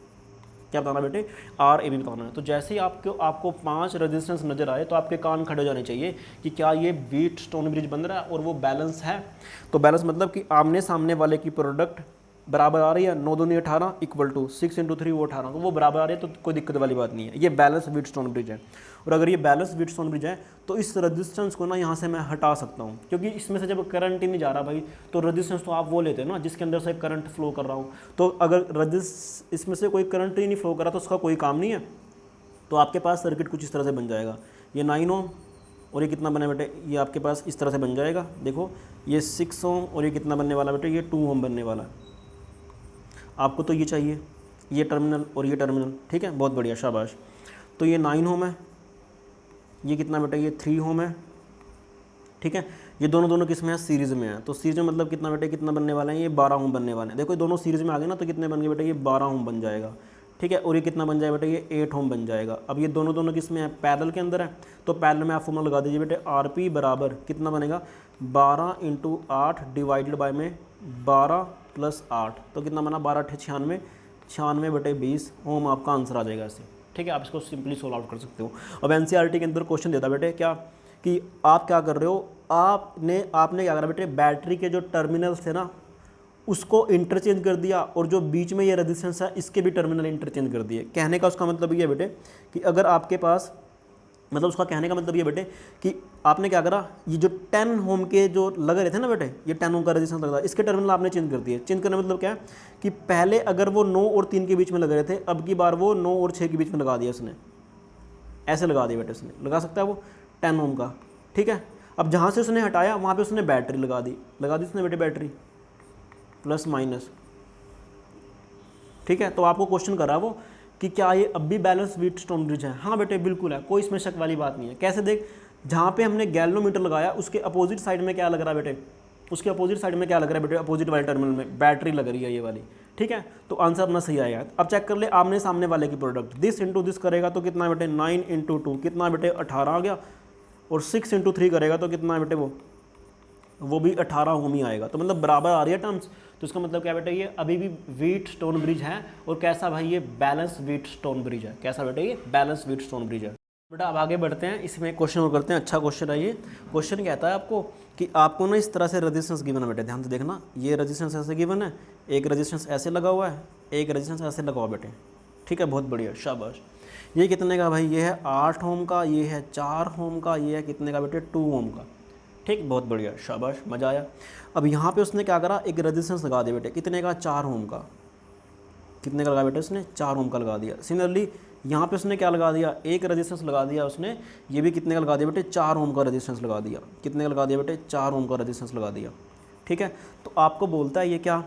क्या बताना बेटे? आर ए बी बताना है। तो जैसे ही आपको 5 रेजिस्टेंस नजर आए तो आपके कान खड़े हो जाने चाहिए कि क्या ये व्हीटस्टोन ब्रिज बन रहा है और वो बैलेंस है। तो बैलेंस मतलब कि आमने सामने वाले की प्रोडक्ट बराबर आ रही है, 9 दूनी 18 इक्वल टू 6 × 3 वो 18, तो वो बराबर आ रही है, तो कोई दिक्कत वाली बात नहीं है। ये बैलेंस व्हीटस्टोन ब्रिज है। और अगर ये बैलेंस व्हीटस्टोन ब्रिज है तो इस रेजिस्टेंस को ना यहाँ से मैं हटा सकता हूँ, क्योंकि इसमें से जब करंट ही नहीं जा रहा भाई, तो रेजिस्टेंस तो आप वो लेते हैं ना जिसके अंदर से करंट फ्लो कर रहा हूँ। तो अगर इसमें से कोई करंट ही नहीं फ्लो कर रहा तो उसका कोई काम नहीं है। तो आपके पास सर्किट कुछ इस तरह से बन जाएगा। ये 9 ओम और ये कितना बने बेटे, ये आपके पास इस तरह से बन जाएगा। देखो ये 6 ओम और ये कितना बनने वाला बेटे, ये 2 ओम बनने वाला। आपको तो ये चाहिए, ये टर्मिनल और ये टर्मिनल। ठीक है, बहुत बढ़िया, शाबाश। तो ये 9 ओम है, ये कितना बेटा, ये 3 ओम है। ठीक है, ये दोनों किस में है, सीरीज़ में है। तो सीरीज में मतलब कितना बेटे, कितना बनने वाला है, ये 12 ओम बनने वाले हैं। देखो ये दोनों सीरीज़ में आ गए ना, तो कितने बन गए बेटे, ये 12 ओम बन जाएगा। ठीक है, और ये कितना बन जाएगा बेटे, ये 8 ओम बन जाएगा। अब ये दोनों किस में है, पैरेलल के अंदर है। तो पैरेलल में आप फॉर्मूला लगा दीजिए बेटे, आर पी बराबर कितना बनेगा, 12 × 8 डिवाइडेड बाय में 12 + 8, तो कितना बना 12 × 8 = 96 बटे 20 ओम आपका आंसर आ जाएगा ऐसे। ठीक है, आप इसको सिंपली सोल्व आउट कर सकते हो। अब एनसीईआरटी के अंदर क्वेश्चन देता बेटे क्या, कि आप क्या कर रहे हो, आपने क्या करा बेटे, बैटरी के जो टर्मिनल्स थे ना उसको इंटरचेंज कर दिया, और जो बीच में ये रेजिस्टेंस है इसके भी टर्मिनल इंटरचेंज कर दिए। कहने का उसका मतलब ये है बेटे कि अगर आपके पास, मतलब उसका कहने का मतलब ये बेटे कि आपने क्या करा, ये जो 10 ओम के जो लग रहे थे ना बेटे, ये 10 ओम का रेजिस्टेंस लग रहा है, इसके टर्मिनल आपने चेंज कर दिए। चेंज करने मतलब क्या है कि पहले अगर वो 9 और 3 के बीच में लग रहे थे, अब की बार वो 9 और 6 के बीच में लगा दिया उसने, ऐसे लगा दिया बेटे। उसने लगा सकता है वो 10 ओम का। ठीक है, अब जहाँ से उसने हटाया वहाँ पर उसने बैटरी लगा दी उसने बेटे, बैटरी प्लस माइनस। ठीक है, तो आपको क्वेश्चन कर रहा है वो कि क्या ये अब भी बैलेंस व्हीटस्टोन ब्रिज है। हाँ बेटे बिल्कुल है, कोई इसमें शक वाली बात नहीं है। कैसे देख, जहाँ पे हमने गैल्वेनोमीटर लगाया उसके अपोजिट साइड में क्या लग रहा है बेटे, उसके अपोजिट साइड में क्या लग रहा है बेटे, अपोजिट वाले टर्मिनल में बैटरी लग रही है ये वाली। ठीक है, तो आंसर अपना सही आएगा। अब चेक कर ले आमने सामने वाले की प्रोडक्ट, दिस इंटू दिस करेगा तो कितना बेटे 9 × 2 कितना बेटे 18 आ गया, और 6 × 3 करेगा तो कितना बेटे वो भी 18 ओम ही आएगा। तो मतलब बराबर आ रही है टर्म्स। तो इसका मतलब क्या बेटा, ये अभी भी व्हीटस्टोन ब्रिज है। और कैसा भाई, ये बैलेंस व्हीटस्टोन ब्रिज है। कैसा बेटा, ये बैलेंस व्हीटस्टोन ब्रिज है। बेटा अब आगे बढ़ते हैं, इसमें क्वेश्चन और करते हैं। अच्छा क्वेश्चन है ये। क्वेश्चन कहता है आपको कि आपको ना इस तरह से रेजिस्टेंस गिवन है बेटे, ध्यान से देखना। ये रेजिस्टेंस ऐसे गिवन है, एक रेजिस्टेंस ऐसे लगा हुआ है, एक रेजिस्टेंस ऐसे लगा हुआ बेटे। ठीक है, बहुत बढ़िया, शाबाश। ये कितने का भाई, ये है 8 ओम का, ये है 4 ओम का, ये है कितने का बेटे 2 ओम का। ठीक, बहुत बढ़िया, शाबाश, मज़ा आया। अब यहाँ पे उसने क्या करा, एक रेजिस्टेंस लगा दिया बेटे, कितने का 4 ओम का। कितने का लगा बेटे उसने, 4 ओम का लगा दिया। सिमिलरली यहाँ पे उसने क्या लगा दिया, एक रेजिस्टेंस लगा दिया उसने, ये भी कितने का लगा दिया बेटे 4 ओम का रेजिस्टेंस लगा दिया। कितने का लगा दिया बेटे 4 ओम का रेजिस्टेंस लगा दिया। ठीक है, तो आपको बोलता है ये क्या,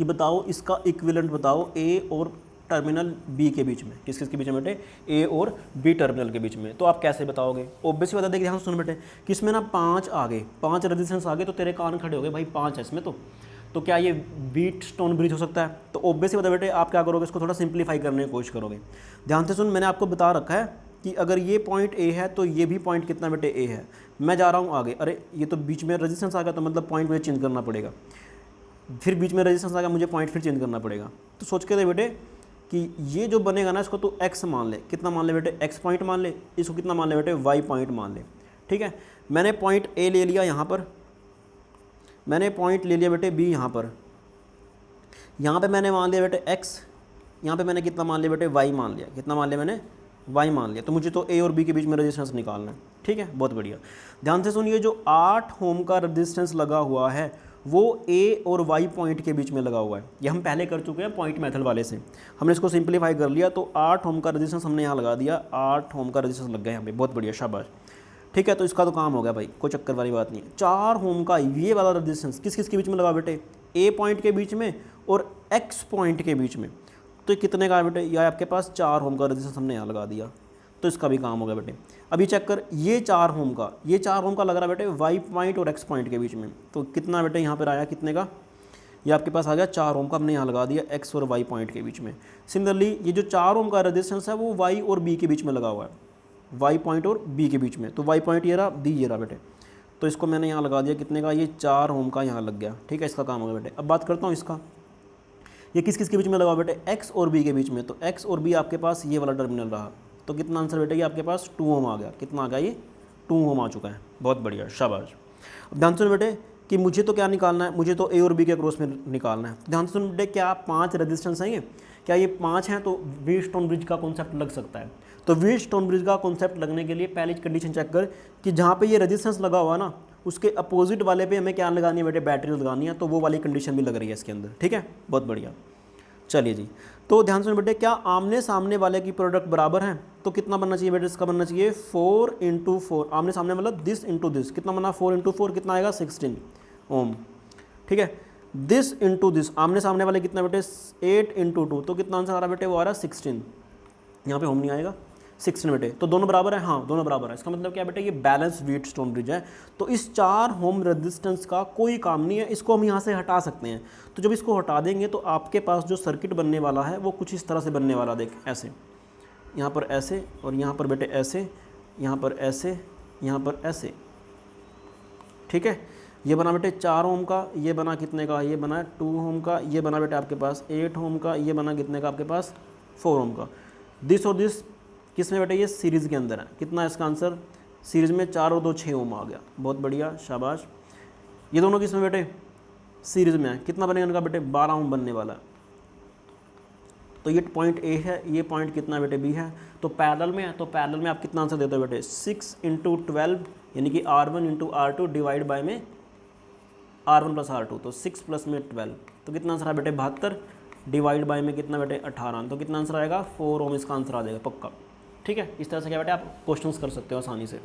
कि बताओ इसका इक्विवेलेंट बताओ ए और टर्मिनल बी के बीच में, किस किस के बीच में बेटे, ए और बी टर्मिनल के बीच में। तो आप कैसे बताओगे, ऑब्वियसली बता देंगे, ध्यान सुन बेटे कि इसमें ना 5 आ गए, 5 रेजिस्टेंस आ गए, तो तेरे कान खड़े हो गए भाई, 5 है इसमें। तो क्या ये व्हीटस्टोन ब्रिज हो सकता है? तो ऑब्वियसली बता बेटे आप क्या करोगे, इसको थोड़ा सिंप्लीफाई करने की कोशिश करोगे। ध्यान से सुन, मैंने आपको बता रखा है कि अगर ये पॉइंट ए है तो ये भी पॉइंट कितना बेटे ए है। मैं जा रहा हूँ आगे, अरे ये तो बीच में रेजिस्टेंस आ गया, तो मतलब पॉइंट मुझे चेंज करना पड़ेगा, फिर बीच में रेजिस्टेंस आ गया, मुझे पॉइंट फिर चेंज करना पड़ेगा। तो सोच के दे बेटे कि ये जो बनेगा ना, इसको तो x मान ले, कितना मान ले बेटे, x पॉइंट मान ले, इसको कितना मान ले बेटे, y पॉइंट मान ले। ठीक है, मैंने पॉइंट a ले लिया यहाँ पर, मैंने पॉइंट ले लिया बेटे b यहाँ पर, यहाँ पे मैंने मान लिया बेटे x, यहाँ पे मैंने कितना मान लिया बेटे y मान लिया, कितना मान लिया मैंने, y मान लिया। तो मुझे तो a और b के बीच में रेजिस्टेंस निकालना है। ठीक है, बहुत बढ़िया। ध्यान से सुनिए, जो 8 ओम का रेजिस्टेंस लगा हुआ है वो a और y पॉइंट के बीच में लगा हुआ है। ये हम पहले कर चुके हैं पॉइंट मेथड वाले से, हमने इसको सिंप्लीफाई कर लिया। तो 8 ओम का रेजिस्टेंस हमने यहाँ लगा दिया, 8 ओम का रेजिस्टेंस लग गया यहाँ पे, बहुत बढ़िया, शाबाश। ठीक है, तो इसका तो काम हो गया भाई, कोई चक्कर वाली बात नहीं है। 4 ओम का ये वाला रेजिस्टेंस किस किस के बीच में लगा बेटे, a पॉइंट के बीच में और x पॉइंट के बीच में। तो कितने का बेटे, यह आपके पास 4 ओम का रेजिस्टेंस हमने यहाँ लगा दिया, तो इसका भी काम हो गया बेटे। अभी चेक कर, ये 4 ओम का, ये 4 ओम का लग रहा है बेटे y पॉइंट और x पॉइंट के बीच में। तो कितना बेटे यहाँ पर आया, कितने का, ये आपके पास आ गया 4 ओम का, हमने यहाँ लगा दिया x और y पॉइंट के बीच में। सिमिलरली ये जो 4 ओम का रेजिस्टेंस है वो y और b के बीच में लगा हुआ है, y पॉइंट और b के बीच में। तो y पॉइंट ये रहा, b ये रहा बेटे, तो इसको मैंने यहाँ लगा दिया, कितने का, ये 4 ओम का यहाँ लग गया। ठीक है, इसका काम हो गया बेटे। अब बात करता हूँ इसका, ये किस किस के बीच में लगा हुआ बेटे, x और b के बीच में। तो x और b आपके पास ये वाला टर्मिनल रहा, तो कितना आंसर बेटे, ये आपके पास 2 ओम आ गया। कितना आ गया, ये 2 ओम आ चुका है, बहुत बढ़िया, शाबाश। अब ध्यान सुन बेटे कि मुझे तो क्या निकालना है, मुझे तो a और b के क्रॉस में निकालना है। तो ध्यान सुन बेटे, क्या 5 रेजिस्टेंस हैं ये, क्या ये 5 हैं, तो व्हीटस्टोन ब्रिज का कॉन्सेप्ट लग सकता है। तो व्हीटस्टोन ब्रिज का कॉन्सेप्ट लगने के लिए पहली कंडीशन चेक कर कि जहाँ पे ये रेजिस्टेंस लगा हुआ ना, उसके अपोजिट वाले पे हमें क्या लगानी है बेटे, बैटरी लगानी है। तो वो वाली कंडीशन भी लग रही है इसके अंदर। ठीक है, बहुत बढ़िया। चलिए जी, तो ध्यान सुन बेटे, क्या आमने सामने वाले की प्रोडक्ट बराबर हैं? तो कितना बनना चाहिए बेटे, इसका बनना चाहिए 4 × 4, आमने सामने मतलब दिस इंटू दिस, कितना बना 4 × 4, कितना आएगा 16 ओम। ठीक है, दिस इंटू दिस, आमने सामने वाले कितना बेटे 8 × 2, तो कितना आंसर आ रहा बेटे, वो आ रहा 16, यहाँ पे होम नहीं आएगा, 16 बेटे। तो दोनों बराबर है, हाँ दोनों बराबर है। इसका मतलब क्या बेटे, ये बैलेंस व्हीटस्टोन ब्रिज है। तो इस 4 ओम रेजिस्टेंस का कोई काम नहीं है, इसको हम यहाँ से हटा सकते हैं। तो जब इसको हटा देंगे तो आपके पास जो सर्किट बनने वाला है वो कुछ इस तरह से बनने वाला, देख ऐसे, यहाँ पर ऐसे, और यहाँ पर बेटे ऐसे, यहाँ पर ऐसे, यहाँ पर ऐसे। ठीक है, ये बना बेटे 4 ओम का, ये बना कितने का, ये बना 2 ओम का, ये बना बेटे आपके पास 8 ओम का, ये बना कितने का आपके पास 4 ओम का। दिस और दिस किस में बेटे, ये सीरीज़ के अंदर है। कितना है इसका आंसर, सीरीज़ में 4 और 2 6 ओम आ गया, बहुत बढ़िया, शाबाश। ये दोनों किस में बेटे, सीरीज़ में है। कितना बनेगा इनका बेटे, 12 ओम बनने वाला है। तो ये पॉइंट ए है, ये पॉइंट कितना बेटे बी है। तो पैरेलल में है, तो पैरेलल में आप कितना आंसर देते हो बेटे, 6 × 12, यानी कि R1 × R2 डिवाइड बाय में R1 + R2, तो 6 + में 12, तो कितना आंसर है बेटे 72, डिवाइड बाय में कितना बेटे 18, तो कितना आंसर आएगा 4 ओम, इसका आंसर आ जाएगा पक्का। ठीक है, इस तरह से क्या बेटे आप क्वेश्चंस कर सकते हो आसानी से।